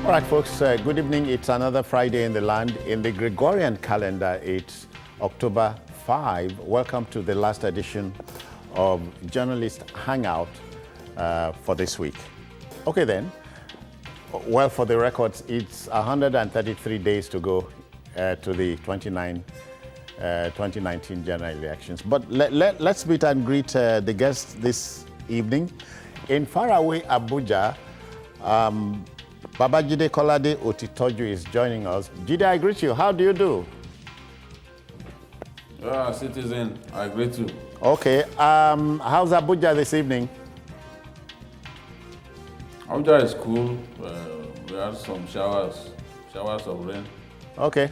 All right, folks, good evening. It's another Friday in the land. In the Gregorian calendar, it's October 5. Welcome to the last edition of Journalist Hangout for this week. Okay, then. Well, for the records, it's 133 days to go to the 2019 general elections. But let's meet and greet the guests this evening. In faraway Abuja, Baba Jide Kolade Otitoju is joining us. Jide, I greet you. How do you do? Citizen, I greet you. Okay. How's Abuja this evening? Abuja is cool. We had some showers of rain. Okay.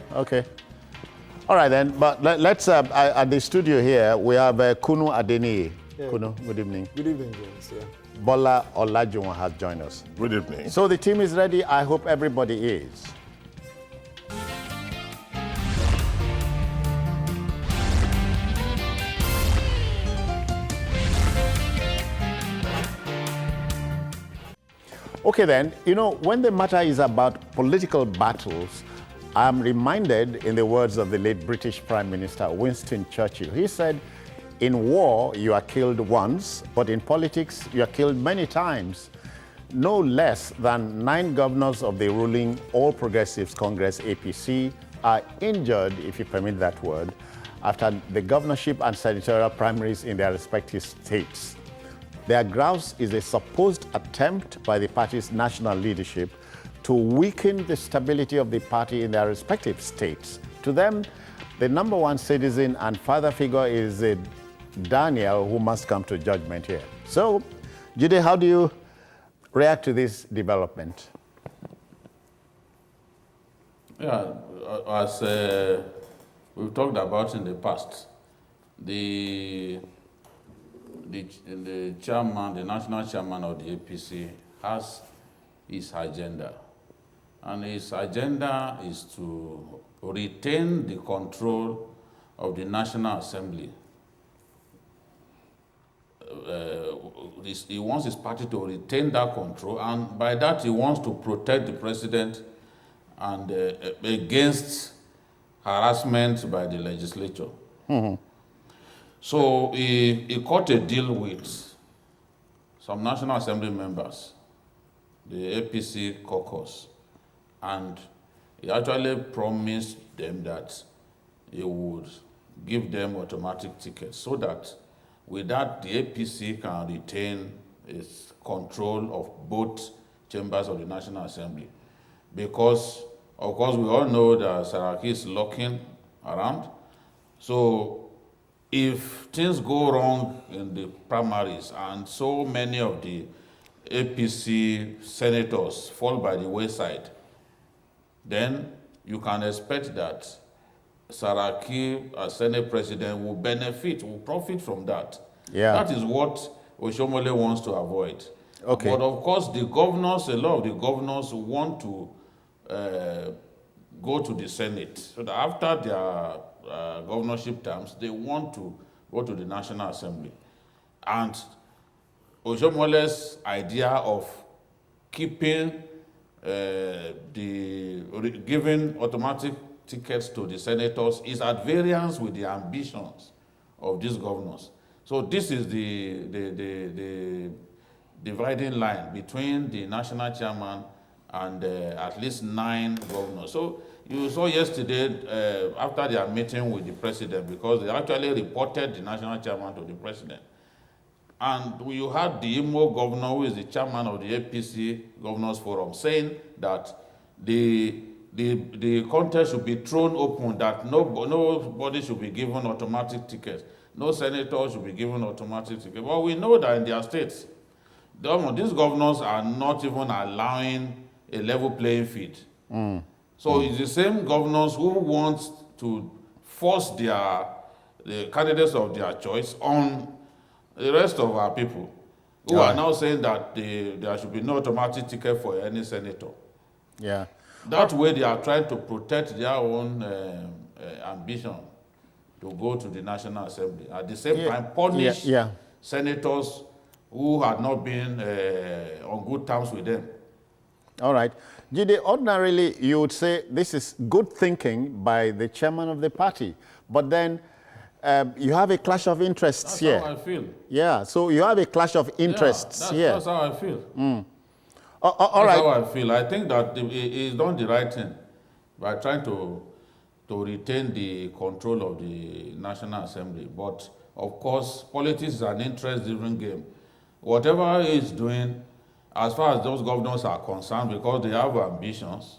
All right, then. But let's, at the studio here, we have Kunu Adeniyi. Yeah. Kunu, good evening. Good evening, James. Yeah. Bola Olajuwon has joined us. Good evening. So the team is ready. I hope everybody is. Okay then, when the matter is about political battles, I'm reminded in the words of the late British Prime Minister Winston Churchill. He said, in war, you are killed once, but in politics, you are killed many times. No less than 9 governors of the ruling All Progressives Congress, APC, are injured, if you permit that word, after the governorship and senatorial primaries in their respective states. Their grouse is a supposed attempt by the party's national leadership to weaken the stability of the party in their respective states. To them, the number one citizen and father figure is Daniel, who must come to judgment here. So, Jide, how do you react to this development? Yeah, as we've talked about in the past, the chairman, the national chairman of the APC has his agenda. And his agenda is to retain the control of the National Assembly. He wants his party to retain that control, and by that he wants to protect the president and against harassment by the legislature. Mm-hmm. So he cut a deal with some National Assembly members, the APC caucus, and he actually promised them that he would give them automatic tickets so that with that, the APC can retain its control of both chambers of the National Assembly. Because, of course, we all know that Saraki is looking around. So if things go wrong in the primaries and so many of the APC senators fall by the wayside, then you can expect that Saraki, as Senate president, will profit from that. Yeah. That is what Oshomole wants to avoid. Okay. But of course, a lot of the governors want to go to the Senate. So that after their governorship terms, they want to go to the National Assembly. And Oshomole's idea of keeping giving automatic tickets to the senators is at variance with the ambitions of these governors. So this is the dividing line between the national chairman and at least 9 governors. So you saw yesterday after their meeting with the president, because they actually reported the national chairman to the president. And you had the Imo governor, who is the chairman of the APC Governors Forum, saying that the contest should be thrown open, that nobody should be given automatic tickets. No senator should be given automatic tickets. But we know that in their states, these governors are not even allowing a level playing field. So it's the same governors who want to force the candidates of their choice on the rest of our people, who are now saying that there should be no automatic ticket for any senator. Yeah. That way they are trying to protect their own ambition to go to the National Assembly. At the same time, punish senators who had not been on good terms with them. All right. Jide, ordinarily, you would say this is good thinking by the chairman of the party. But then you have a clash of interests here. That's how I feel. Yeah, so you have a clash of interests here. That's how I feel. All right. That's how I feel. I think that he's done the right thing by trying to retain the control of the National Assembly. But, of course, politics is an interest-driven game. Whatever he's doing, as far as those governors are concerned, because they have ambitions,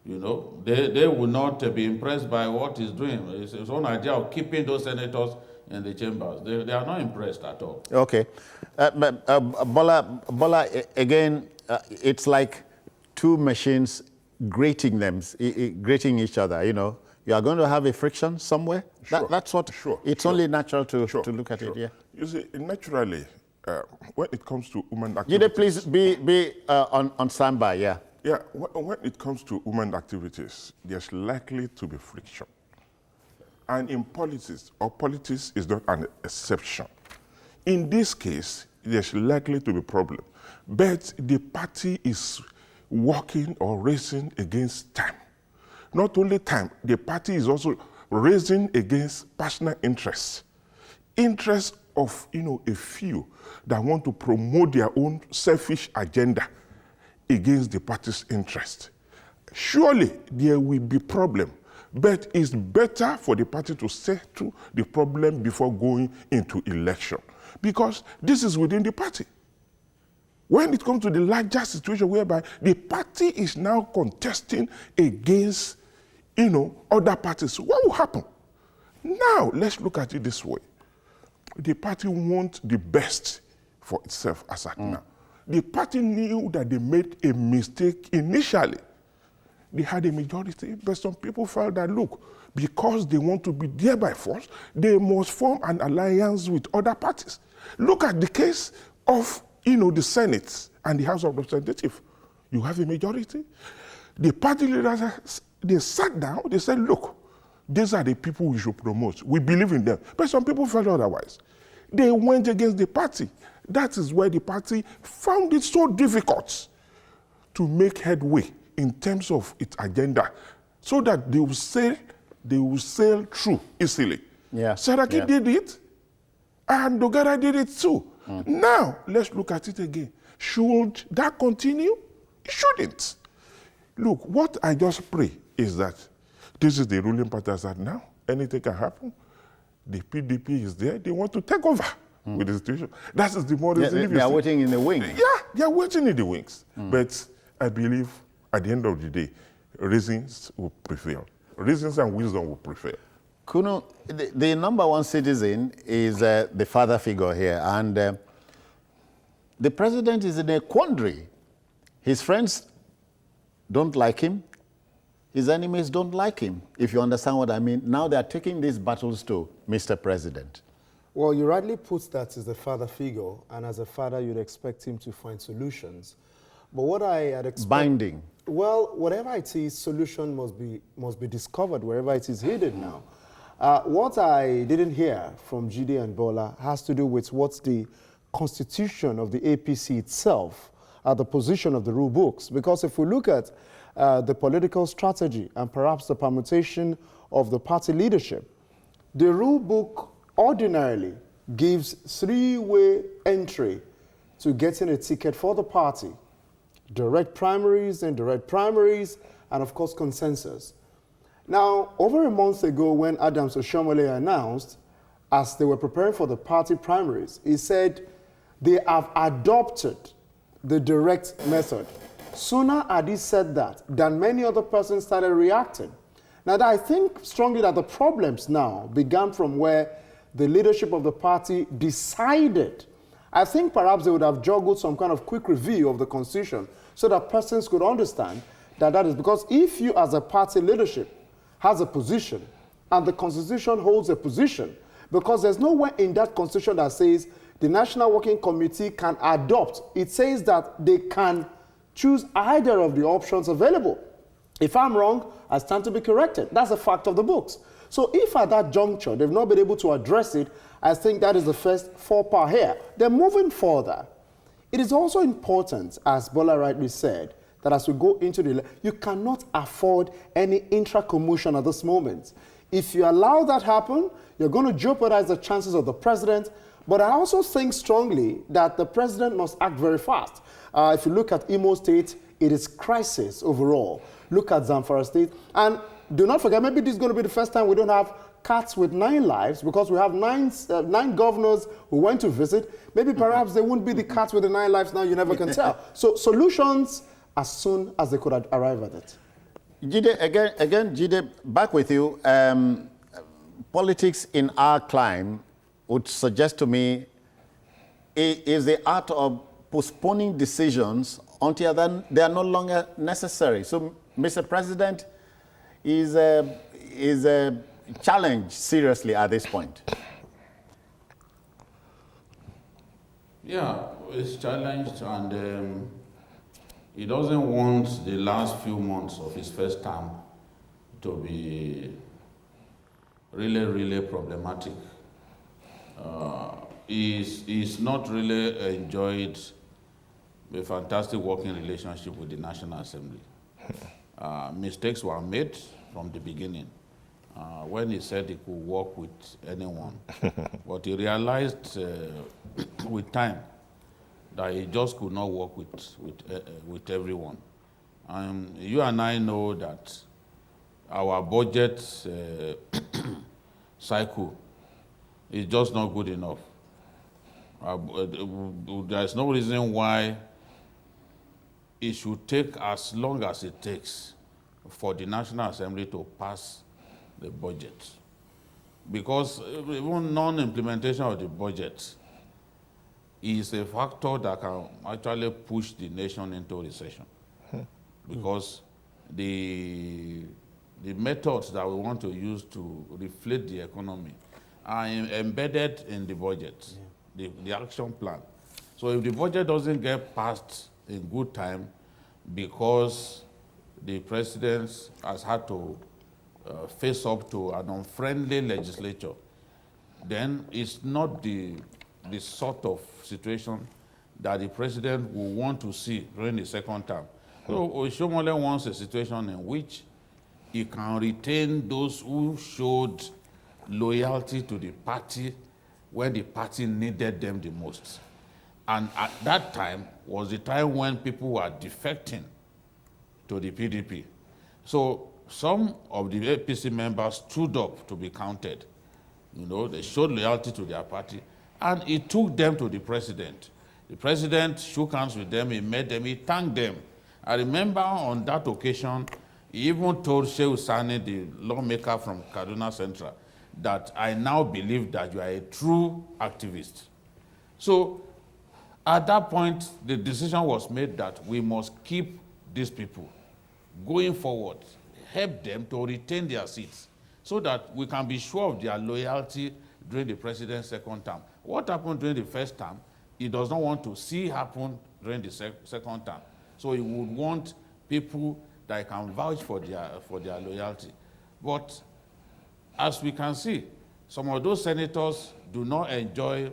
they will not be impressed by what he's doing. It's his own idea of keeping those senators in the chambers. They are not impressed at all. Okay. Bola, again, it's like two machines grating each other, You are going to have a friction somewhere? Sure. That's what, it's only natural to look at it, yeah. You see, naturally, when it comes to human Jide, activities... please be on standby, yeah. Yeah, when it comes to human activities, there's likely to be friction. And in politics is not an exception. In this case, there's likely to be problem. But the party is working or racing against time. Not only time, the party is also racing against personal interests. Interests of a few that want to promote their own selfish agenda against the party's interest. Surely there will be problem, but it's better for the party to settle the problem before going into election, because this is within the party. When it comes to the larger situation whereby the party is now contesting against, other parties, what will happen? Now, let's look at it this way. The party wants the best for itself as at now. The party knew that they made a mistake initially. They had a majority, but some people felt that, look, because they want to be there by force, they must form an alliance with other parties. Look at the case of, the Senate and the House of Representatives. You have a majority. The party leaders, they sat down, they said, look, these are the people we should promote. We believe in them. But some people felt otherwise. They went against the party. That is why the party found it so difficult to make headway in terms of its agenda, so that they will sail through easily. Yeah. Saraki did it, and Dogara did it too. Now, let's look at it again. Should that continue? It shouldn't. Look, what I just pray is that this is the ruling party as at now. Anything can happen. The PDP is there. They want to take over with the situation. That is the model. They are waiting in the wings. Yeah, they are waiting in the wings. But I believe at the end of the day, reasons will prevail. Reasons and wisdom will prevail. Kunu, the number one citizen is the father figure here. And the president is in a quandary. His friends don't like him. His enemies don't like him, if you understand what I mean. Now they are taking these battles to Mr. President. Well, you rightly put that as the father figure, and as a father, you'd expect him to find solutions. But what I had expected... Binding. Well, whatever it is, solution must be discovered wherever it is hidden now. What I didn't hear from Jide and Bola has to do with what's the constitution of the APC itself, the position of the rule books. Because if we look at the political strategy and perhaps the permutation of the party leadership, the rule book ordinarily gives three-way entry to getting a ticket for the party: direct primaries, indirect primaries, and of course consensus. Now, over a month ago when Adams Oshiomhole announced, as they were preparing for the party primaries, he said they have adopted the direct method. Sooner had he said that than many other persons started reacting. Now, I think strongly that the problems now began from where the leadership of the party decided. I think perhaps they would have juggled some kind of quick review of the Constitution so that persons could understand that that is because if you as a party leadership has a position and the Constitution holds a position, because there's nowhere in that Constitution that says the National Working Committee can adopt. It says that they can choose either of the options available. If I'm wrong, I stand to be corrected. That's a fact of the books. So if at that juncture they've not been able to address it, I think that is the first faux pas here. They're moving further. It is also important, as Bola rightly said, that as we go into you cannot afford any intra-commotion at this moment. If you allow that happen, you're going to jeopardize the chances of the president. But I also think strongly that the president must act very fast. If you look at Imo State, it is crisis overall. Look at Zamfara State. And do not forget, maybe this is going to be the first time we don't have cats with 9 lives, because we have nine governors who went to visit. Maybe perhaps they won't be the cats with the 9 lives now, you never can tell. So solutions as soon as they could arrive at it. Jide, again, Jide, back with you. Politics in our climb would suggest to me is the art of postponing decisions until then they are no longer necessary. So, Mr. President is challenged seriously at this point. Yeah, it's challenged, and he doesn't want the last few months of his first term to be really, really problematic. He's not really enjoyed a fantastic working relationship with the National Assembly. Mistakes were made from the beginning when he said he could work with anyone. But he realized with time that he just could not work with everyone. You and I know that our budget cycle is just not good enough. There's no reason why it should take as long as it takes for the National Assembly to pass the budget. Because even non-implementation of the budget is a factor that can actually push the nation into recession. Because the methods that we want to use to reflate the economy are embedded in the budget, the action plan. So if the budget doesn't get passed in good time because the president has had to face up to an unfriendly legislature, then it's not the sort of situation that the president will want to see during the second term. So Oshomole wants a situation in which he can retain those who showed loyalty to the party when the party needed them the most. And at that time was the time when people were defecting to the PDP. So some of the APC members stood up to be counted. You know, they showed loyalty to their party, and he took them to the president. The president shook hands with them, he met them, he thanked them. I remember on that occasion, he even told Shehu Sani, the lawmaker from Kaduna Central, that I now believe that you are a true activist. So at that point, the decision was made that we must keep these people going forward, help them to retain their seats so that we can be sure of their loyalty during the president's second term. What happened during the first term, he does not want to see happen during the second term. So he would want people that can vouch for their loyalty. But as we can see, some of those senators do not enjoy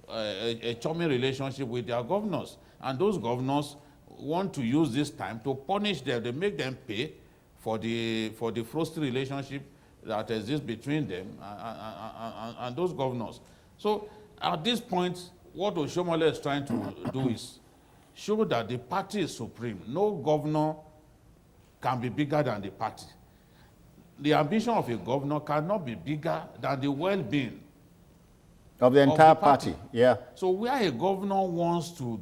a charming relationship with their governors. And those governors want to use this time to punish them. They make them pay for the frosty relationship that exists between them and those governors. So at this point, what Oshomole is trying to do is show that the party is supreme. No governor can be bigger than the party. The ambition of a governor cannot be bigger than the well-being of the entire party. Yeah. So where a governor wants to,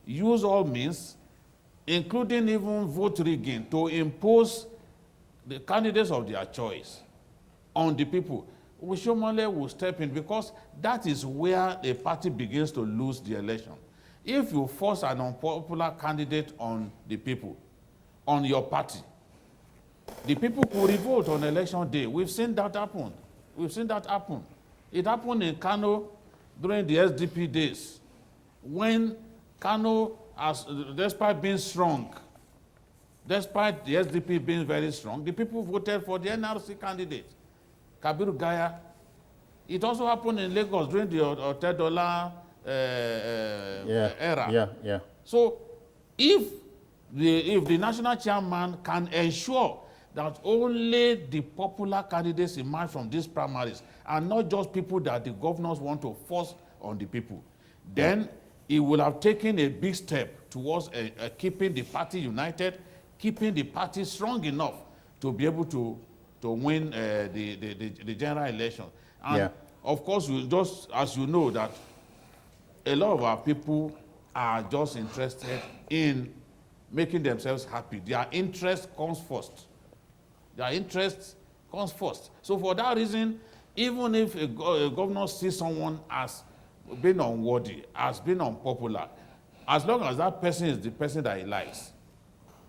use all means, including even vote rigging, to impose the candidates of their choice on the people, Oshomole will step in, because that is where a party begins to lose the election. If you force an unpopular candidate on the people, on your party, the people could revolt on election day. We've seen that happen. It happened in Kano during the SDP days, when Kano, despite being strong, despite the SDP being very strong, the people voted for the NRC candidate, Kabiru Gaya. It also happened in Lagos during the Otedola era. Yeah. So if if the national chairman can ensure that only the popular candidates emerge from these primaries and not just people that the governors want to force on the people, then he will have taken a big step towards keeping the party united, keeping the party strong enough to be able to win the general election. And of course, just as you know, that a lot of our people are just interested in making themselves happy. Their interest comes first. Their interest comes first. So for that reason, even if a governor sees someone as being unworthy, as being unpopular, as long as that person is the person that he likes,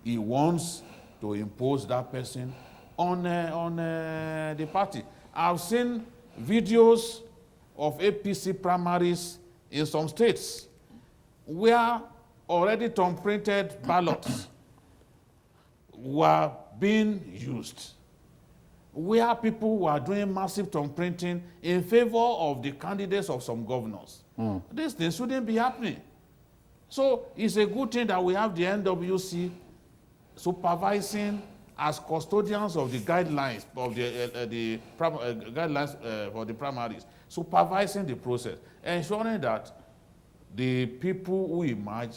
he wants to impose that person on the party. I've seen videos of APC primaries in some states where already thumb-printed ballots were being used, where people were doing massive thumb printing in favor of the candidates of some governors. These things shouldn't be happening. So it's a good thing that we have the NWC supervising as custodians of the guidelines of the guidelines for the primaries, supervising the process, ensuring that the people who emerge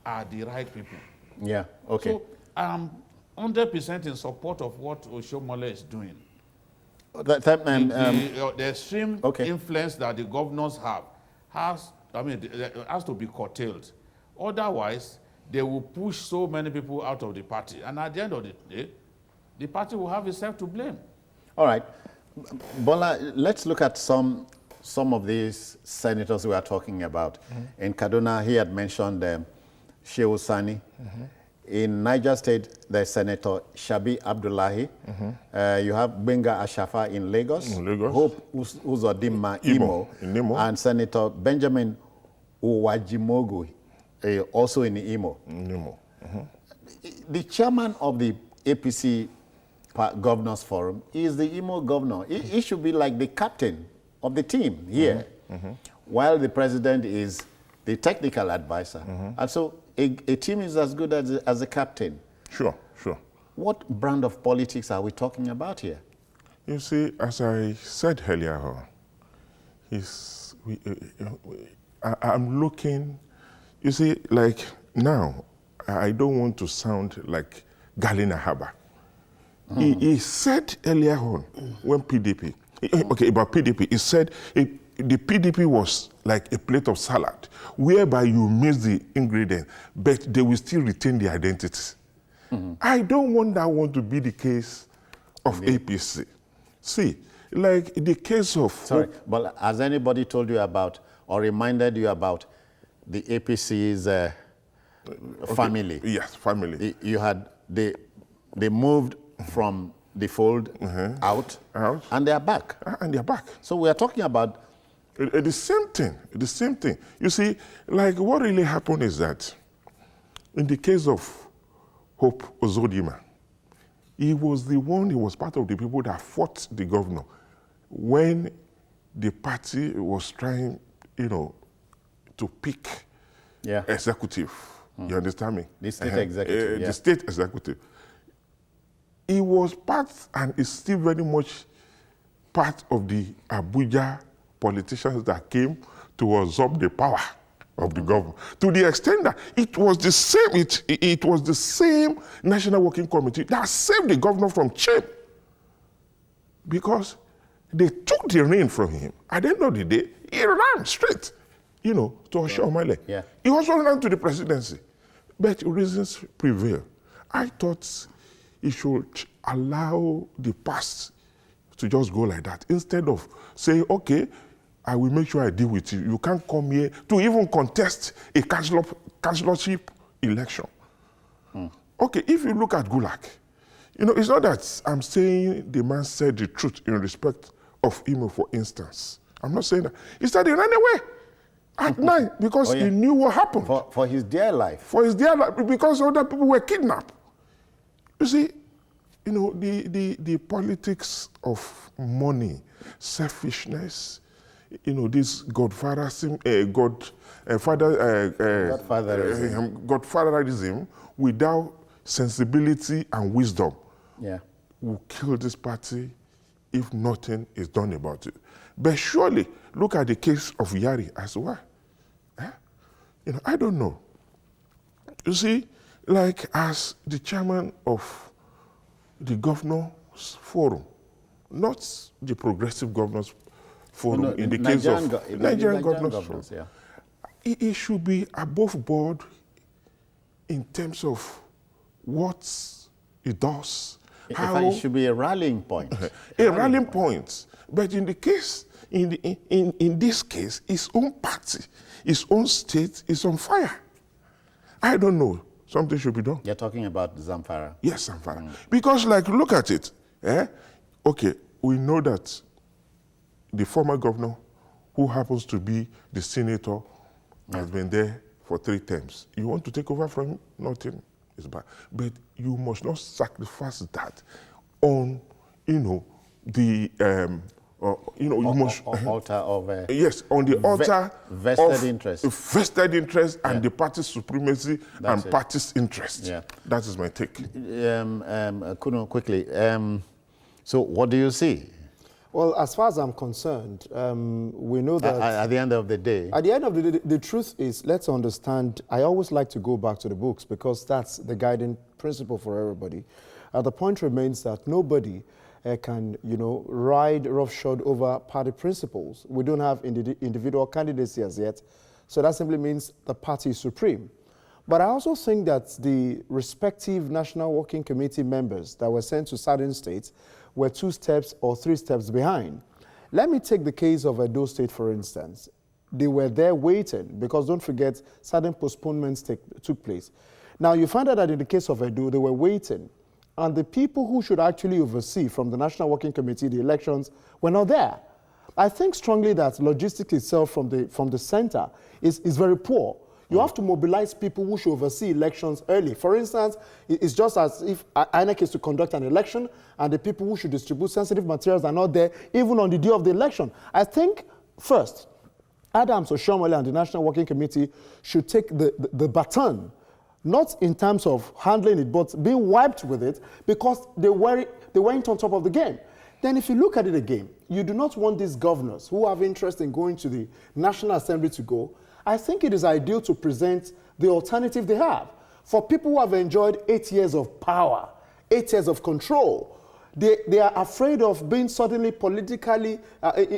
are the right people. Yeah, okay. So I'm 100% in support of what Oshomole is doing. The extreme influence that the governors have has to be curtailed. Otherwise, they will push so many people out of the party. And at the end of the day, the party will have itself to blame. All right. Bola, let's look at some of these senators we are talking about. In Kaduna, he had mentioned Shehu Sani. In Niger State, there's Senator Shabi Abdullahi. You have Benga Ashafa in Lagos. Hope Uzodinma Imo. And Senator Benjamin Uwajimogu, also in Imo. The chairman of the APC Governors Forum is the Imo governor. He should be like the captain of the team here, while the president is the technical advisor. And so a team is as good as a captain. Sure. What brand of politics are we talking about here? You see, as I said earlier on, I'm looking, you see, like now, I don't want to sound like Galina Haba. He said earlier on, when PDP, about PDP, he said the PDP was like a plate of salad, whereby you mix the ingredients, but they will still retain the identity. I don't want that one to be the case of APC. See, like the case of... Sorry, but has anybody told you about or reminded you about the APC's family? Yes, family. You had, they moved from the fold out, and they are back. And they are back. So we are talking about... The same thing. You see, like what really happened is that in the case of Hope Uzodinma, he was part of the people that fought the governor when the party was trying, to pick executive. You understand me? The state executive. The state executive. He was part and is still very much part of the Abuja politicians that came to absorb the power of the government. To the extent that it was the same, it was the same National Working Committee that saved the governor from shame. Because they took the reign from him. At the end of the day, he ran straight, to Oshomole. Yeah. He also ran to the presidency. But reasons prevail. I thought he should allow the past to just go like that. Instead of saying, okay, I will make sure I deal with you. You can't come here to even contest a councillorship election. Okay, if you look at Gulag, it's not that I'm saying the man said the truth in respect of Imo, for instance. I'm not saying that. He said he ran away at night because he knew what happened. For his dear life. For his dear life, because other people were kidnapped. You see, the politics of money, selfishness, this godfatherism without sensibility and wisdom Yeah. will kill this party if nothing is done about it. But surely, look at the case of Yari as well. I don't know. You see, like as the chairman of the governors forum, not the progressive governors forum in the case of Nigerian governors forum. Yeah. It should be above board in terms of what it does. In fact, it should be a rallying point. A rallying point. But in the case, in this case, his own party, his own state is on fire. I don't know. Something should be done. You're talking about Zamfara. Yes, Zamfara. Because, like, look at it. Okay, we know that the former governor, who happens to be the senator, has been there for 3 terms. You want to take over from him? Nothing is bad. But you must not sacrifice that on, the you must altar of yes, on the altar vested of interest. Vested interest and the party's supremacy That's and party's interest. Yeah. That is my take. Kuno, quickly. So what do you see? Well, as far as I'm concerned, we know that At the end of the day. At the end of the day, the truth is, let's understand, I always like to go back to the books because that's the guiding principle for everybody. The point remains that nobody can, ride roughshod over party principles. We don't have individual candidacy as yet, so that simply means the party is supreme. But I also think that the respective National Working Committee members that were sent to certain states were 2 steps or 3 steps behind. Let me take the case of Edo State, for instance. They were there waiting because, don't forget, certain postponements took place. Now, you find out that in the case of Edo, they were waiting. And the people who should actually oversee from the National Working Committee the elections were not there. I think strongly that logistics itself from the center is very poor. You have to mobilize people who should oversee elections early. For instance, it's just as if INEC is to conduct an election and the people who should distribute sensitive materials are not there even on the day of the election. I think, first, Adams Oshiomhole and the National Working Committee should take the baton, not in terms of handling it, but being wiped with it because they weren't on top of the game. Then if you look at it again, you do not want these governors who have interest in going to the National Assembly to go. I think it is ideal to present the alternative they have. For people who have enjoyed 8 years of power, 8 years of control, they are afraid of being suddenly politically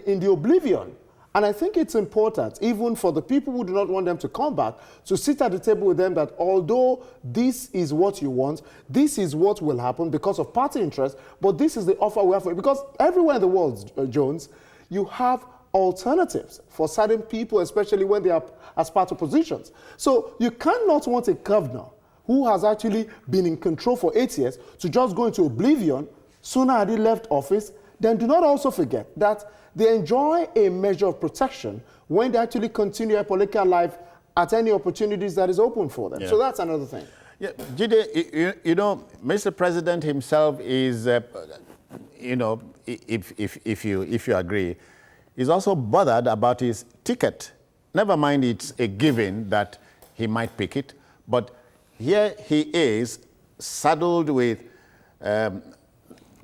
in the oblivion. And I think it's important, even for the people who do not want them to come back, to sit at the table with them that although this is what you want, this is what will happen because of party interest, but this is the offer we have for you. Because everywhere in the world, Jones, you have alternatives for certain people, especially when they are as part of positions. So you cannot want a governor who has actually been in control for 8 years to just go into oblivion sooner had he left office. Then do not also forget that they enjoy a measure of protection when they actually continue their political life at any opportunities that is open for them. Yeah. So that's another thing. Yeah, Jide, Mr. President himself is, if you agree, is also bothered about his ticket. Never mind it's a given that he might pick it, but here he is saddled with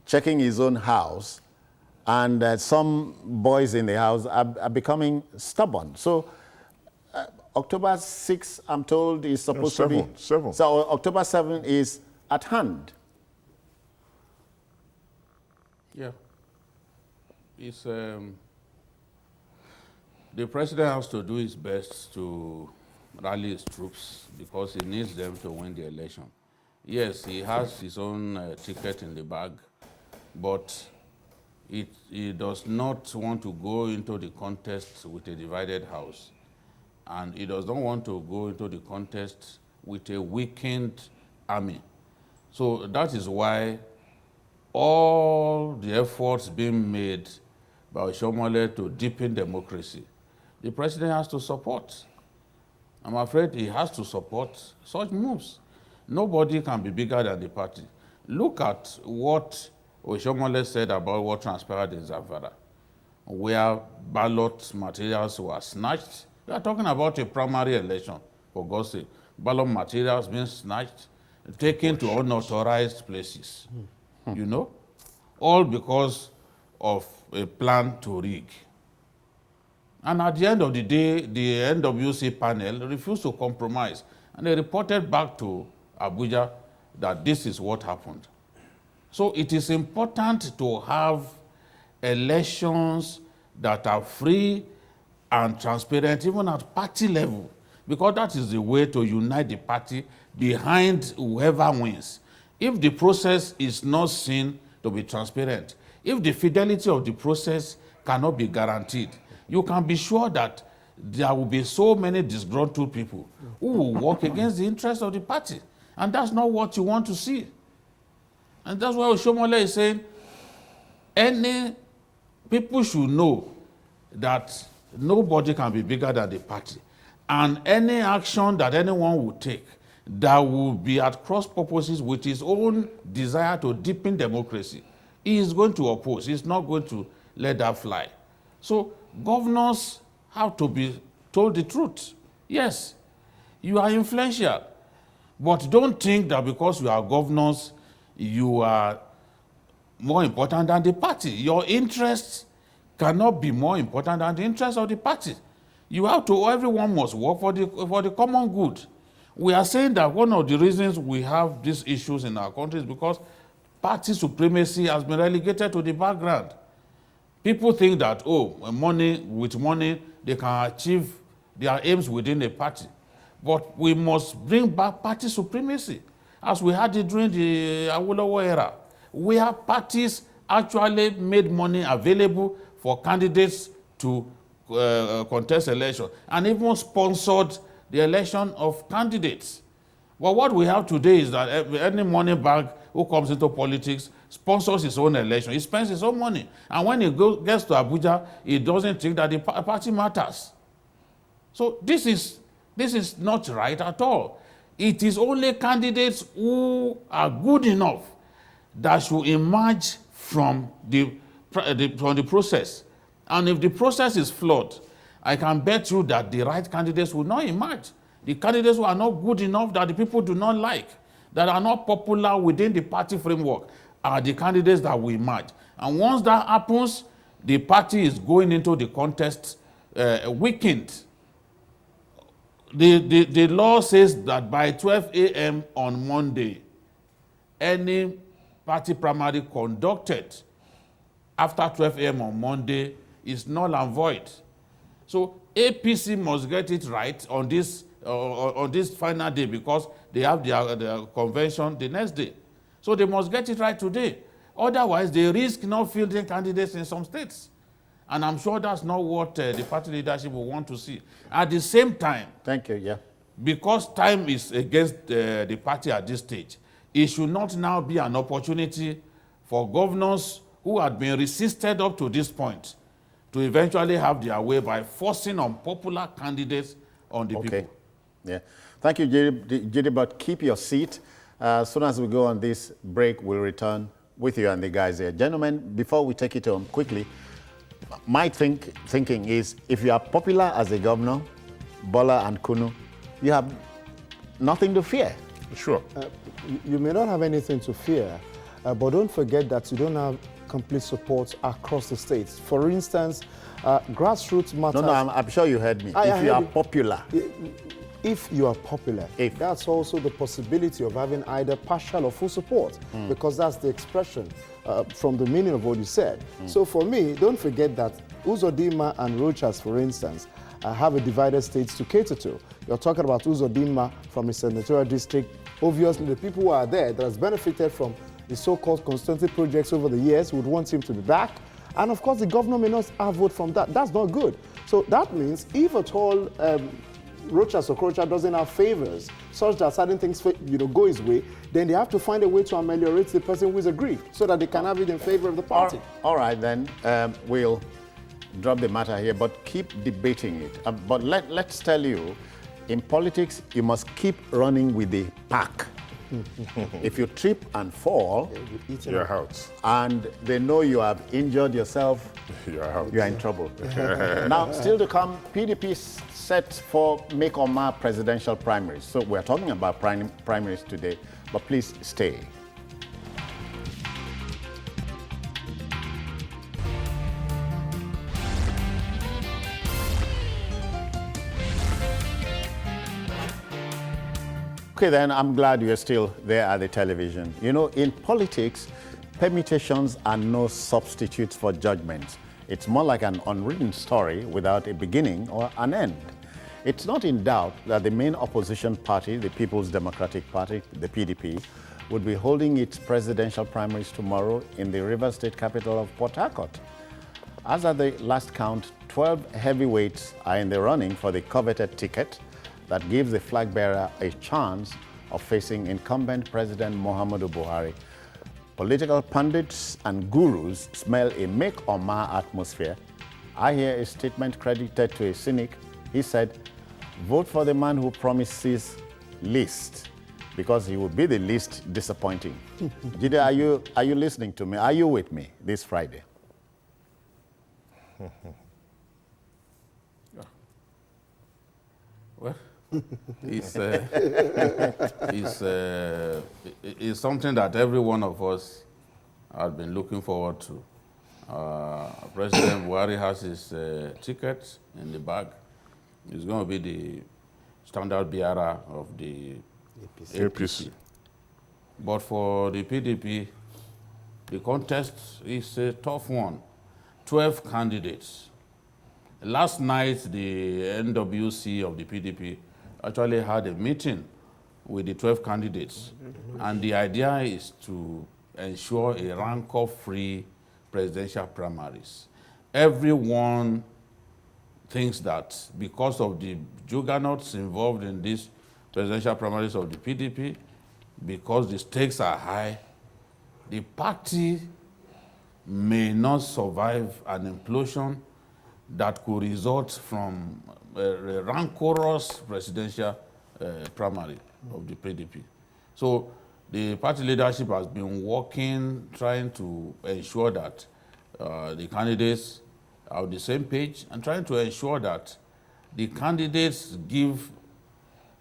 checking his own house, and some boys in the house are becoming stubborn. So October 6, I'm told, is supposed to be... 7. So October 7 is at hand. Yeah. It's... The president has to do his best to rally his troops because he needs them to win the election. Yes, he has his own ticket in the bag, but he does not want to go into the contest with a divided house. And he does not want to go into the contest with a weakened army. So that is why all the efforts being made by Oshiomhole to deepen democracy, the president has to support. I'm afraid he has to support such moves. Nobody can be bigger than the party. Look at what Oshiomhole said about what transpired in Zamfara. where ballot materials were snatched. We are talking about a primary election, for God's sake. Ballot materials being snatched, taken to unauthorized places, you know, all because of a plan to rig. And at the end of the day, the NWC panel refused to compromise, and they reported back to Abuja that this is what happened. So it is important to have elections that are free and transparent, even at party level, because that is the way to unite the party behind whoever wins. If the process is not seen to be transparent, if the fidelity of the process cannot be guaranteed, you can be sure that there will be so many disgruntled people who will work against the interests of the party. And that's not what you want to see. And that's why Oshomole is saying, people should know that nobody can be bigger than the party. And any action that anyone will take that will be at cross purposes with his own desire to deepen democracy, he is going to oppose. He's not going to let that fly. So governors have to be told the truth. Yes, you are influential, but don't think that because you are governors, you are more important than the party. Your interests cannot be more important than the interests of the party. You have to, everyone must work for the common good. We are saying that one of the reasons we have these issues in our country is because party supremacy has been relegated to the background. People think that, with money, they can achieve their aims within a party. But we must bring back party supremacy, as we had it during the Awolowo era, where parties actually made money available for candidates to contest election, and even sponsored the election of candidates. But what we have today is that any money bag who comes into politics sponsors his own election. He spends his own money. And when he gets to Abuja, he doesn't think that the party matters. So this is not right at all. It is only candidates who are good enough that should emerge from the process. And if the process is flawed, I can bet you that the right candidates will not emerge. The candidates who are not good enough, that the people do not like, that are not popular within the party framework, are the candidates that will emerge. And once that happens, the party is going into the contest weakened. The law says that by 12 a.m. on Monday, any party primary conducted after 12 a.m. on Monday is null and void. So APC must get it right on this final day, because they have their convention the next day. So they must get it right today. Otherwise, they risk not fielding candidates in some states. And I'm sure that's not what the party leadership will want to see. At the same time, thank you, yeah, because time is against the party at this stage, it should not now be an opportunity for governors who had been resisted up to this point to eventually have their way by forcing unpopular candidates on the people. Yeah. Thank you, JD, but keep your seat. As soon as we go on this break, we'll return with you and the guys here. Gentlemen, before we take it home quickly, my thinking is, if you are popular as a governor, Bola and Kunu, you have nothing to fear. Sure. You may not have anything to fear, but don't forget that you don't have complete support across the states. For instance, grassroots matters. No, I'm sure you heard me. If you are popular. If you are popular, that's also the possibility of having either partial or full support, because that's the expression from the meaning of what you said. So for me, don't forget that Uzodinma and Rochas, for instance, have a divided states to cater to. You're talking about Uzodinma from a senatorial district. Obviously, the people who are there that has benefited from the so-called constituency projects over the years would want him to be back. And of course, the governor may not have vote from that. That's not good. So that means if at all Rochas or Okrocha doesn't have favors such that certain things go his way, then they have to find a way to ameliorate the person who is aggrieved so that they can have it in favor of the party. All right, then we'll drop the matter here, but keep debating it. But let's tell you, in politics, you must keep running with the pack. If you trip and fall, You're out. and they know you have injured yourself, You're out. you are in trouble. Now, still to come, PDP set for make or mar presidential primaries. So we're talking about primaries today, but please stay. Okay, then I'm glad you're still there at the television. You know, in politics, permutations are no substitutes for judgment. It's more like an unwritten story without a beginning or an end. It's not in doubt that the main opposition party, the People's Democratic Party, the PDP, would be holding its presidential primaries tomorrow in the River State capital of Port Harcourt. As at the last count, 12 heavyweights are in the running for the coveted ticket that gives the flag bearer a chance of facing incumbent President Muhammadu Buhari. Political pundits and gurus smell a make or mar atmosphere. I hear a statement credited to a cynic. He said, vote for the man who promises least, because he will be the least disappointing. Jide, are you listening to me? Are you with me this Friday? Well, it's something that every one of us has been looking forward to. President Buhari has his ticket in the bag. He's going to be the standard bearer of the APC. But for the PDP, the contest is a tough one. 12 candidates. Last night, the NWC of the PDP actually had a meeting with the 12 candidates. And the idea is to ensure a rancor-free presidential primaries. Everyone thinks that because of the juggernauts involved in these presidential primaries of the PDP, because the stakes are high, the party may not survive an implosion that could result from a rancorous presidential primary of the PDP. So the party leadership has been working, trying to ensure that the candidates are on the same page and trying to ensure that the candidates give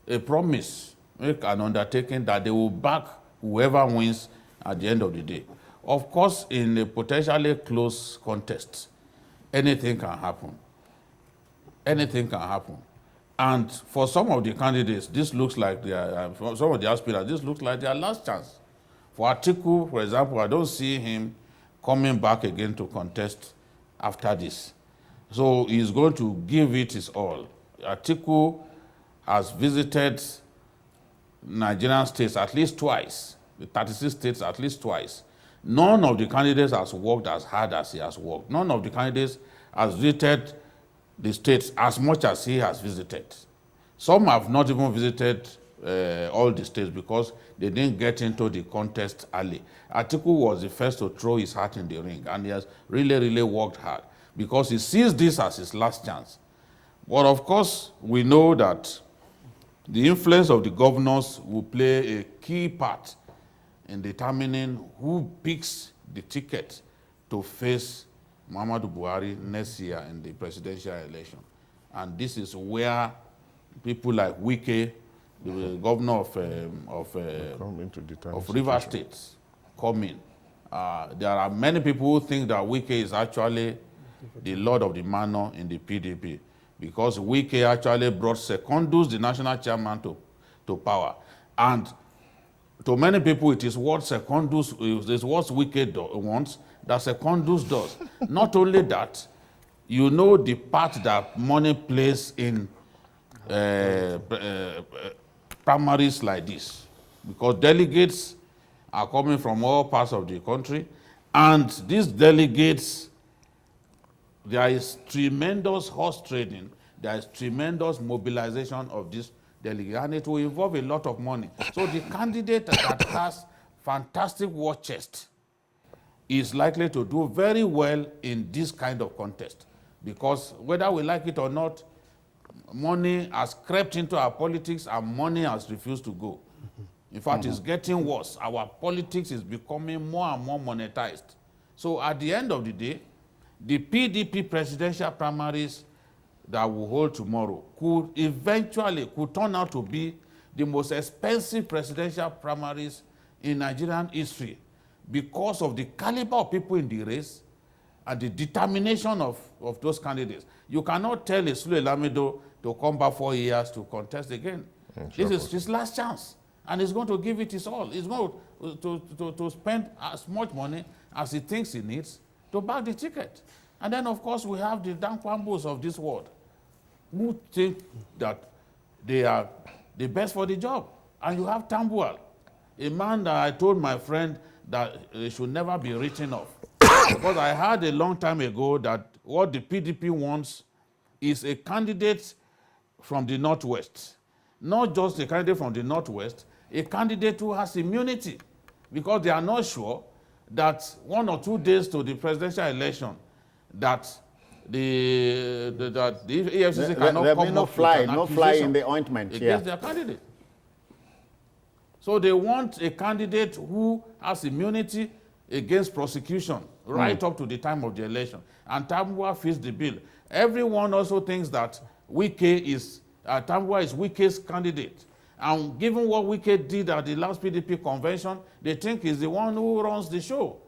a promise, make an undertaking that they will back whoever wins at the end of the day. Of course, in a potentially close contest, anything can happen. Anything can happen. And for some of the candidates, this looks like for some of the aspirants, this looks like their last chance. For Atiku, for example, I don't see him coming back again to contest after this. So he's going to give it his all. Atiku has visited Nigerian states at least twice, the 36 states at least twice. None of the candidates has worked as hard as he has worked. None of the candidates has visited the states as much as he has visited. Some have not even visited all the states because they didn't get into the contest early. Atiku was the first to throw his hat in the ring, and he has really, really worked hard because he sees this as his last chance. But of course, we know that the influence of the governors will play a key part in determining who picks the ticket to face Muhammadu Buhari next year in the presidential election. And this is where people like Wike, the governor of River State, come in. There are many people who think that Wike is actually the lord of the manor in the PDP, because Wike actually brought Secondus, the national chairman, to power. And to many people, it is what Secondus is what Wike wants that Secondus does. Not only that, you know the part that money plays in primaries like this, because delegates are coming from all parts of the country, and these delegates, there is tremendous horse trading, there is tremendous mobilization of this delegate, and it will involve a lot of money. So the candidate that has fantastic war chest is likely to do very well in this kind of contest, because whether we like it or not, money has crept into our politics and money has refused to go. In fact, it's getting worse. Our politics is becoming more and more monetized. So at the end of the day, the PDP presidential primaries that we hold tomorrow could turn out to be the most expensive presidential primaries in Nigerian history because of the caliber of people in the race and the determination of those candidates. You cannot tell a Sule Lamido to come back 4 years to contest again. This is his last chance, and he's going to give it his all. He's going to spend as much money as he thinks he needs to back the ticket. And then, of course, we have the Dankwambos of this world who think that they are the best for the job. And you have Tambuwal, a man that I told my friend that he should never be written off. Because I heard a long time ago that what the PDP wants is a candidate from the Northwest. Not just a candidate from the Northwest, a candidate who has immunity, because they are not sure that 1 or 2 days to the presidential election, that the EFCC cannot come no up fly, with an no fly accusation in the ointment against their candidate. So they want a candidate who has immunity against prosecution right up to the time of the election. And Tambuwal fits the bill. Everyone also thinks that Tambuwal is Wike's candidate. And given what Wike did at the last PDP convention, they think he's the one who runs the show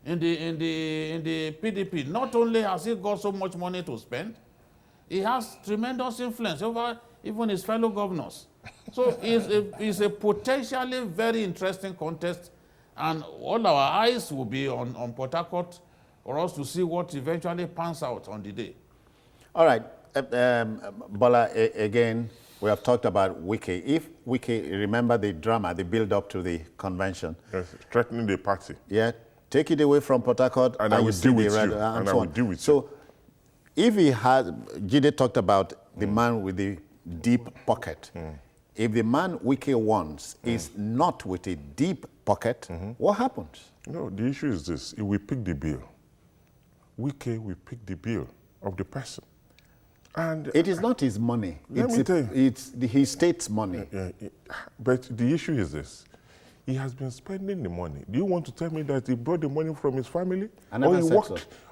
in the PDP. Not only has he got so much money to spend, he has tremendous influence over even his fellow governors. So it's a potentially very interesting contest, and all our eyes will be on Port Harcourt for us to see what eventually pans out on the day. All right, Bola, again, we have talked about Wike. If Wike, remember the drama, the build-up to the convention. Yes, threatening the party. Yeah, take it away from Port Harcourt, and I will deal with you. And I will deal with you. So, if he has, Jide talked about the man with the deep pocket. If the man Wike wants is not with a deep pocket, what happens? No, the issue is this: if we pick the bill, Wike will pick the bill of the person. And it is not his money. It's his state's money. But the issue is this: he has been spending the money. Do you want to tell me that he brought the money from his family,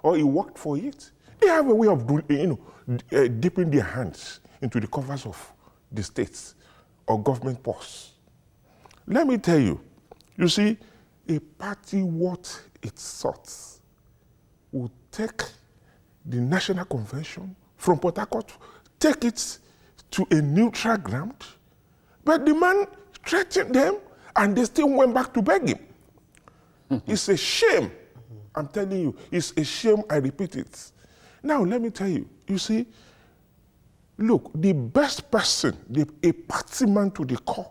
or he worked for it? They have a way of dipping their hands into the coffers of the states or government purse. Let me tell you, you see, a party worth its salt will take the National Convention from Port Harcourt, take it to a neutral ground, but the man threatened them and they still went back to beg him. It's a shame. I'm telling you, it's a shame, I repeat it. Now, let me tell you, you see, look, the best person, a party man to the core,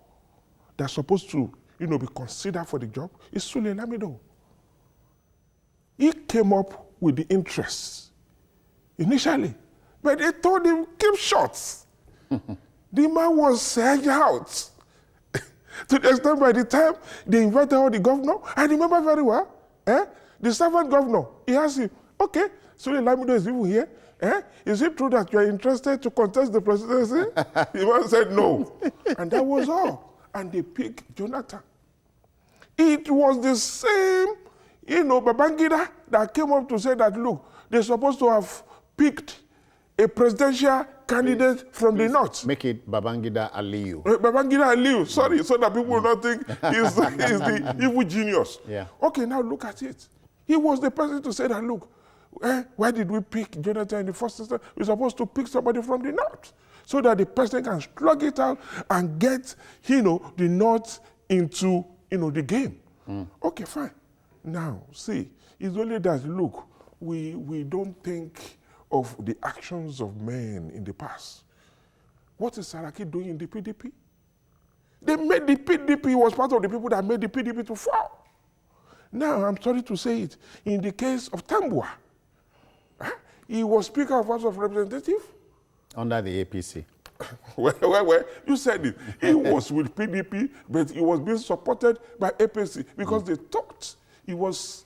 that's supposed to, be considered for the job, is Sule Lamido. He came up with the interests initially, but they told him, keep short. The man was edged out. To the extent by the time they invited all the governor, I remember very well, the servant governor, he asked him, okay, Sule Lamido is even here. Is it true that you are interested to contest the presidency? The man said no. And that was all. And they picked Jonathan. It was the same, Babangida that came up to say that, look, they're supposed to have picked a presidential candidate from the north. Make it Babangida Aliyu. Babangida Aliyu, sorry, so that people will not think he's the evil genius. Yeah. Okay, now look at it. He was the person to say that, look, why did we pick Jonathan in the first instance? We're supposed to pick somebody from the north so that the person can slug it out and get, the north into, the game. Okay, fine. Now, see, it's only that, look, we don't think of the actions of men in the past. What is Saraki doing in the PDP? They made the PDP, he was part of the people that made the PDP to fall. Now, I'm sorry to say it, in the case of Tambuwal, he was Speaker of House of Representatives. Under the APC. Well, you said it. He was with PDP, but he was being supported by APC because they thought he was,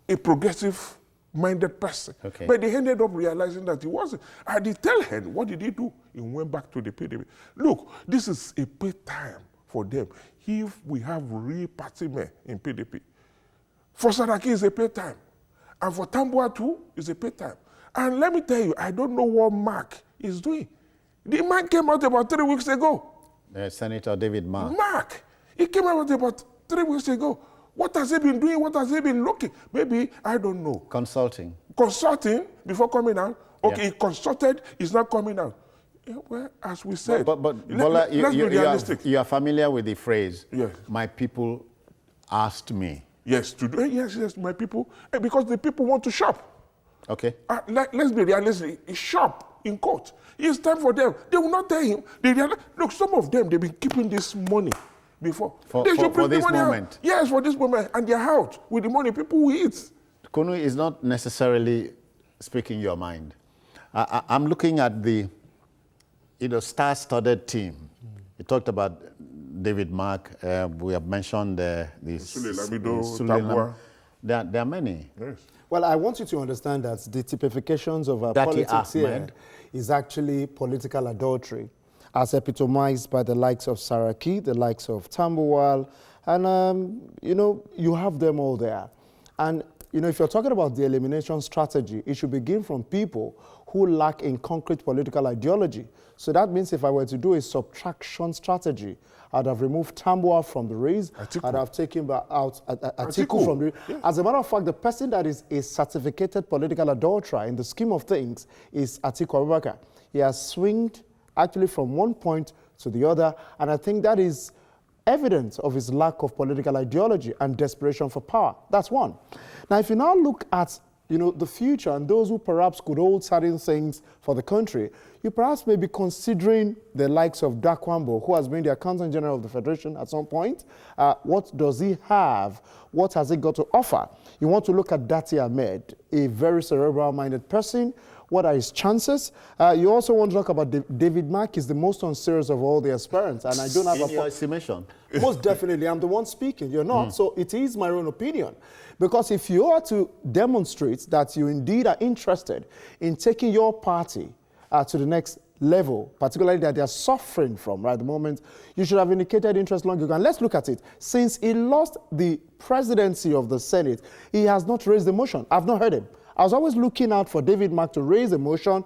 a progressive-minded person. Okay. But they ended up realizing that he wasn't. At the tail end, what did he do? He went back to the PDP. Look, this is a paid time for them if we have real party men in PDP. For Saraki, it's a pay time. And for Tambuwal too, it's a pay time. And let me tell you, I don't know what Mark is doing. The man came out about 3 weeks ago. Senator David Mark. Mark, he came out about 3 weeks ago. What has he been doing? What has he been looking? Maybe, I don't know. Consulting. Consulting before coming out. Okay, Yeah. he consulted, he's not coming out. Yeah, well, as we said, But Bola, let's be realistic. you are familiar with the phrase, Yes. my people asked me. Yes, yes, my people, because the people want to shop. Okay. Let's be realistic. Shop in court. It's time for them. They will not tell him. Look, some of them, they've been keeping this money before. They should bring this the money moment. out. Yes, for this moment. And they're out with the money. People will eat. Kunu is not necessarily speaking your mind. I'm looking at the star-studded team. You talked about David Mark. We have mentioned the Sule Lamido, Sule Tambuwal. There are many. Yes. Well, I want you to understand that the typifications of our Dirty politics here Ahmed. is actually political adultery, as epitomized by the likes of Saraki, the likes of Tambuwal, and, you have them all there. And, if you're talking about the elimination strategy, it should begin from people who lack in concrete political ideology. So that means if I were to do a subtraction strategy, I'd have removed Tambuwal from the race. I'd have taken out Atiku from the race. Yeah. As a matter of fact, the person that is a certificated political adulterer in the scheme of things is Atiku Abubakar. He has swinged actually from one point to the other, and I think that is evidence of his lack of political ideology and desperation for power. That's one. Now, if you now look at the future and those who perhaps could hold certain things for the country, you perhaps may be considering the likes of Dakwambo, who has been the Accountant General of the Federation at some point. What does he have? What has he got to offer? You want to look at Dati Ahmed, a very cerebral-minded person. What are his chances? You also want to talk about David Mark is the most unserious of all the aspirants, and I don't have In your estimation. Most definitely, I'm the one speaking. You're not. So it is my own opinion. Because if you are to demonstrate that you indeed are interested in taking your party to the next level, particularly that they are suffering from right at the moment, you should have indicated interest long ago. And let's look at it. Since he lost the presidency of the Senate, he has not raised the motion. I've not heard him. I was always looking out for David Mark to raise a motion,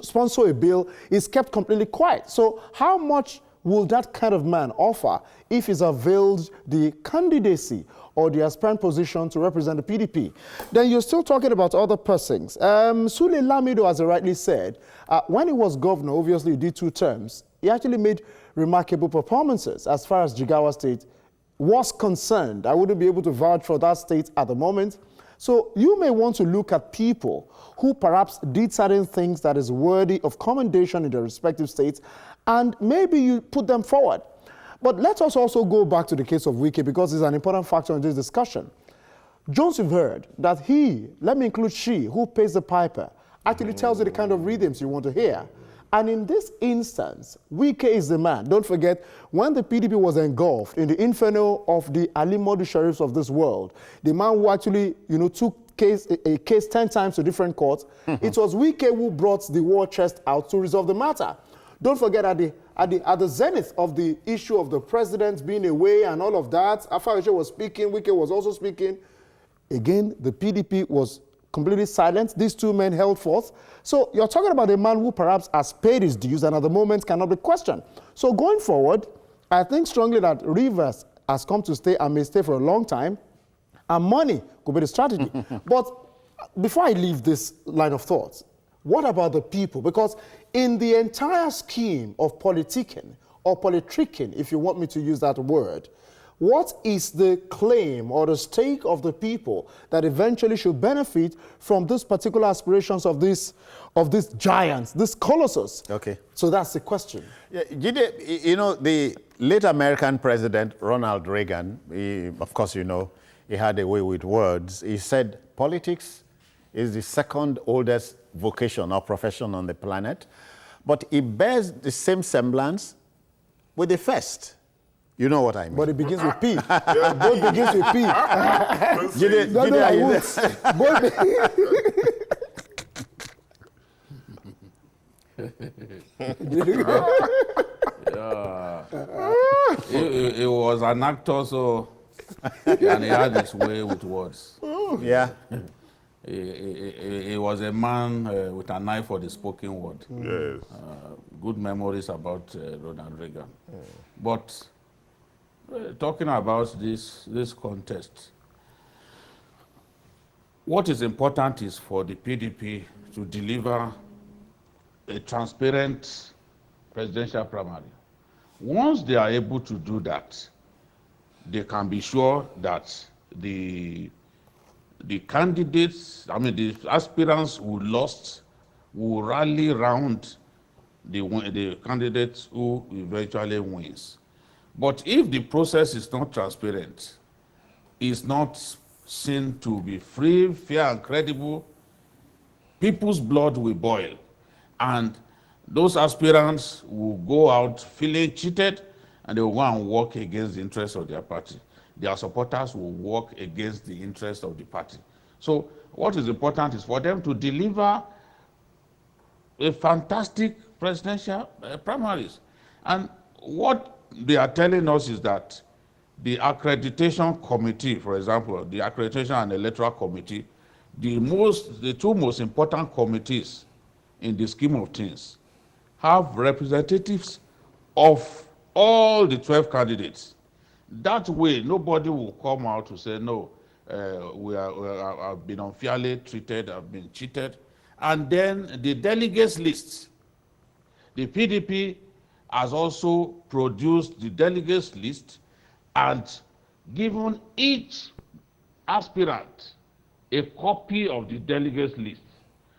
sponsor a bill. He's kept completely quiet. So how much will that kind of man offer if he's availed the candidacy or the aspirant position to represent the PDP? Then you're still talking about other persons. Sule Lamido, as I rightly said, when he was governor, obviously he did 2 terms. He actually made remarkable performances as far as Jigawa State was concerned. I wouldn't be able to vouch for that state at the moment. So you may want to look at people who perhaps did certain things that is worthy of commendation in their respective states, and maybe you put them forward. But let us also go back to the case of Wike, because it's an important factor in this discussion. Jones, you've heard that he, let me include she, who pays the piper, actually tells you the kind of rhythms you want to hear. And in this instance, Wike is the man. Don't forget, when the PDP was engulfed in the inferno of the Ali Modu Sharifs of this world, the man who actually, took a case 10 times to different courts, it was Wike who brought the war chest out to resolve the matter. Don't forget, at the zenith of the issue of the president being away and all of that, Afarishe was speaking, Wike was also speaking. Again, the PDP was completely silent. These 2 men held forth. So you're talking about a man who perhaps has paid his dues and at the moment cannot be questioned. So going forward, I think strongly that Rivers has come to stay and may stay for a long time, and money could be the strategy. But before I leave this line of thoughts, what about the people? Because in the entire scheme of politicking, or politricking, if you want me to use that word, what is the claim or the stake of the people that eventually should benefit from these particular aspirations of these giants, this colossus? Okay. So that's the question. Yeah, the late American president, Ronald Reagan, of course, he had a way with words. He said, politics is the second oldest vocation or profession on the planet, but it bears the same semblance with the first. You know what I mean. But it begins with P. Both begins with P. He was an actor, so and he had his way with words. Yeah. He was a man with an eye for the spoken word. Yes. Good memories about Ronald Reagan. But talking about this contest, what is important is for the PDP to deliver a transparent presidential primary. Once they are able to do that, they can be sure that the candidates, the aspirants who lost will rally around the candidates who eventually wins. But if the process is not transparent, is not seen to be free, fair, and credible, people's blood will boil. And those aspirants will go out feeling cheated, and they will go and work against the interests of their party. Their supporters will work against the interests of the party. So what is important is for them to deliver a fantastic presidential primaries. And what they are telling us is that the accreditation committee, for example, the accreditation and electoral committee, the two most important committees in the scheme of things, have representatives of all the 12 candidates. That way, nobody will come out to say, no, I've been unfairly treated, I've been cheated. And then the delegates list. The PDP has also produced the delegates list and given each aspirant a copy of the delegates list.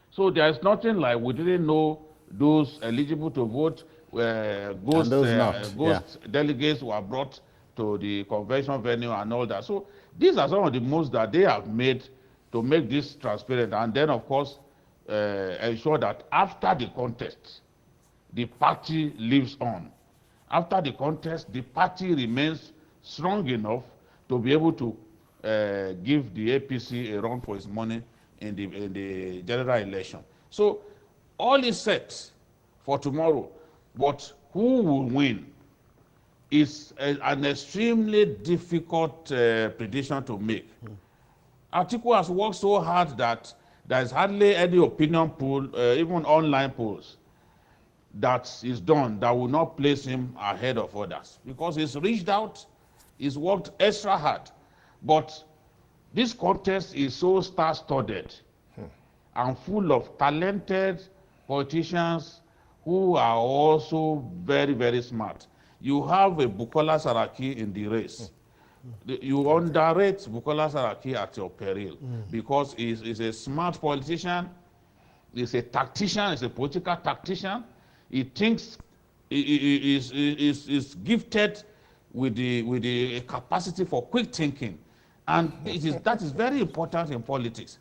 So there is nothing like we didn't know those eligible to vote, ghost delegates were brought to the convention venue and all that. So these are some of the moves that they have made to make this transparent, and then of course ensure that after the contest, the party lives on. After the contest, the party remains strong enough to be able to give the APC a run for its money in the general election. So all is set for tomorrow, but who will win is an extremely difficult prediction to make. Atiku has worked so hard that there is hardly any opinion poll, even online polls, that is done that will not place him ahead of others, because he's reached out, he's worked extra hard. But this contest is so star-studded and full of talented politicians who are also very, very smart. You have a Bukola Saraki in the race. You underrate Bukola Saraki at your peril, because he's a smart politician, he's a tactician, he's a political tactician. He thinks, he is gifted with the capacity for quick thinking. And that is very important in politics.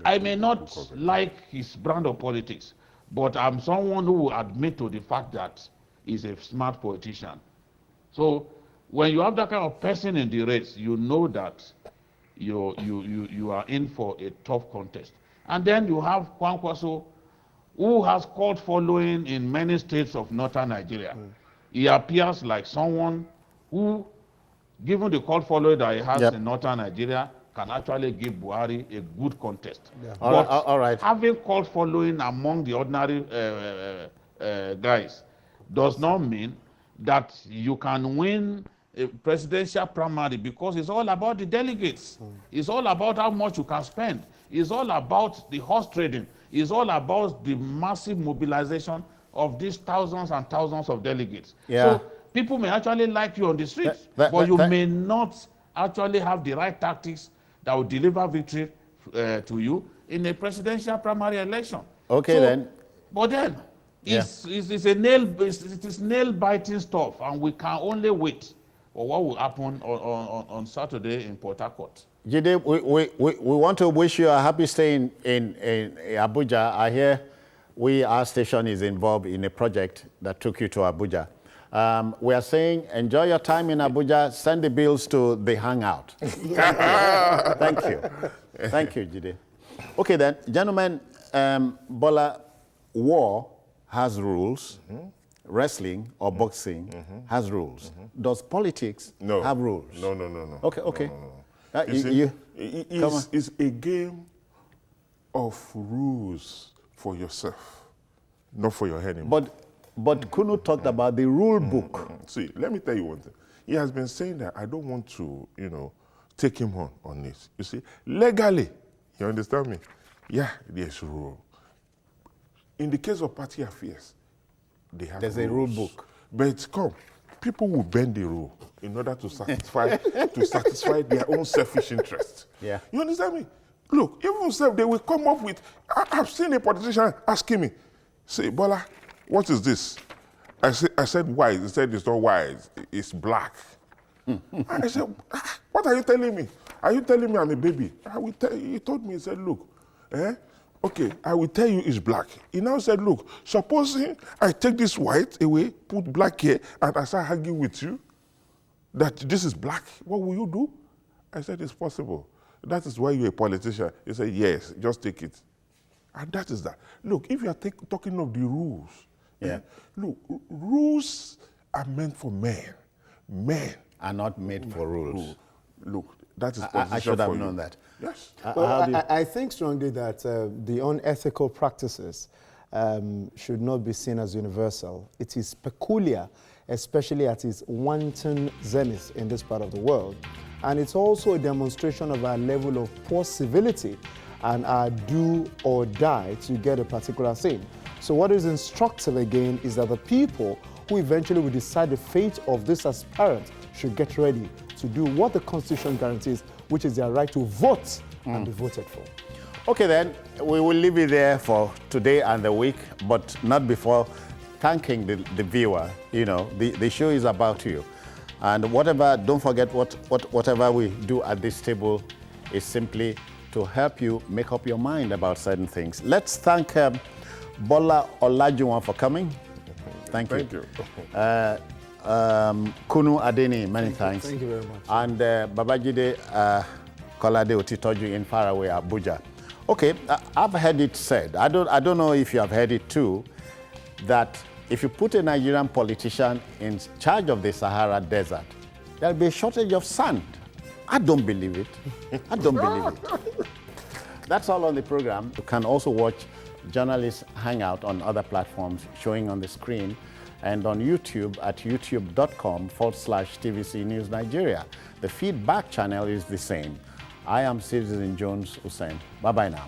I may not like his brand of politics, but I'm someone who will admit to the fact that he's a smart politician. So when you have that kind of person in the race, you know that you are in for a tough contest. And then you have Kwankwaso, who has cult following in many states of northern Nigeria. He appears like someone who, given the cult following that he has in northern Nigeria, can actually give Buhari a good contest. Yeah. But all right. Having cult following among the ordinary guys does not mean that you can win a presidential primary, because it's all about the delegates. It's all about how much you can spend. It's all about the horse trading. It's all about the massive mobilization of these thousands and thousands of delegates. Yeah. So people may actually like you on the streets, but you may not actually have the right tactics that will deliver victory to you in a presidential primary election. Okay, then. But then, it is nail-biting stuff, and we can only wait for what will happen on Saturday in Port Harcourt. Jide, we want to wish you a happy stay in Abuja. I hear our station is involved in a project that took you to Abuja. We are saying, enjoy your time in Abuja, send the bills to the Hangout. Thank you. Thank you, Jide. Okay then, gentlemen, Bola, war has rules, wrestling or boxing has rules. Does politics have rules? No, no, no, no. Okay, okay. No. It's a game of rules for yourself, not for your enemy. But Kunu talked about the rule book. See, let me tell you one thing. He has been saying that I don't want to, take him on this. You see, legally, you understand me? Yeah, there's rule. In the case of party affairs, there's a rule book. But people will bend the rule in order to satisfy their own selfish interests. Yeah. You understand me? Look, even if they will come up with, I've seen a politician asking me, say, Bola, what is this? I said white. He said it's not white, it's black. I said, what are you telling me? Are you telling me I'm a baby? He told me, he said, look, okay, I will tell you it's black. He now said, look, supposing I take this white away, put black here, and I start arguing with you that this is black, what will you do? I said, it's possible. That is why you're a politician. He said, yes, just take it. And that is that. Look, if you are talking of the rules, look, rules are meant for men. Men are not made for rules. Look, that is I should have known that. Yes. Well, I think strongly that the unethical practices should not be seen as universal. It is peculiar, especially at its wanton zenith in this part of the world. And it's also a demonstration of our level of poor civility and our do or die to get a particular thing. So what is instructive again is that the people who eventually will decide the fate of this aspirant should get ready to do what the Constitution guarantees, which is their right to vote and be voted for. Okay then, we will leave it there for today and the week, but not before thanking the viewer. The show is about you. And don't forget whatever we do at this table is simply to help you make up your mind about certain things. Let's thank Bola Olajuwon for coming. Thank you. Kunu Adeni, many thanks. Thank you very much. And Babajide Kolade Otitoju in faraway Abuja. Okay, I've heard it said, I don't know if you have heard it too, that if you put a Nigerian politician in charge of the Sahara Desert, there'll be a shortage of sand. I don't believe it. I don't believe it. That's all on the program. You can also watch Journalists Hangout on other platforms showing on the screen and on YouTube at youtube.com/TVC News Nigeria. The feedback channel is the same. I am Citizen Jones Hussein. Bye-bye now.